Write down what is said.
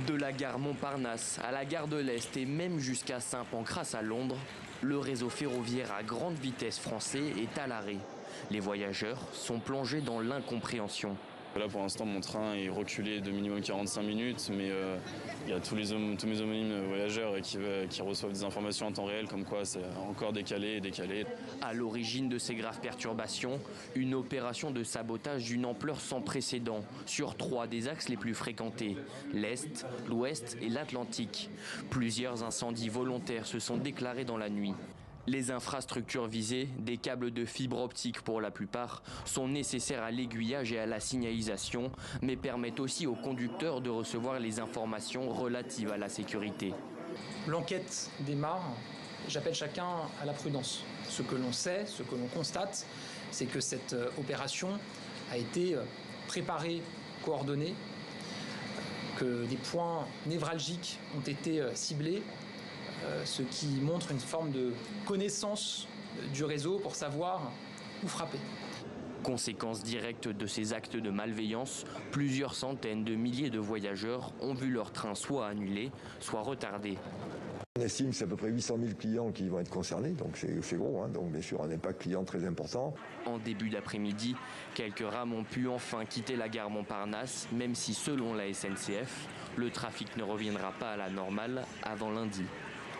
De la gare Montparnasse à la gare de l'Est et même jusqu'à Saint-Pancras à Londres, le réseau ferroviaire à grande vitesse français est à l'arrêt. Les voyageurs sont plongés dans l'incompréhension. Là pour l'instant mon train est reculé de minimum 45 minutes mais il y a tous mes homonymes voyageurs qui reçoivent des informations en temps réel comme quoi c'est encore décalé et décalé. À l'origine de ces graves perturbations, une opération de sabotage d'une ampleur sans précédent sur 3 des axes les plus fréquentés, l'Est, l'Ouest et l'Atlantique. Plusieurs incendies volontaires se sont déclarés dans la nuit. Les infrastructures visées, des câbles de fibre optique pour la plupart, sont nécessaires à l'aiguillage et à la signalisation, mais permettent aussi aux conducteurs de recevoir les informations relatives à la sécurité. L'enquête démarre, j'appelle chacun à la prudence. Ce que l'on sait, ce que l'on constate, c'est que cette opération a été préparée, coordonnée, que des points névralgiques ont été ciblés, ce qui montre une forme de connaissance du réseau pour savoir où frapper. Conséquence directe de ces actes de malveillance, plusieurs centaines de milliers de voyageurs ont vu leur train soit annulé, soit retardé. On estime que c'est à peu près 800 000 clients qui vont être concernés, donc c'est gros, donc bien sûr un impact client très important. En début d'après-midi, quelques rames ont pu enfin quitter la gare Montparnasse, même si selon la SNCF, le trafic ne reviendra pas à la normale avant lundi.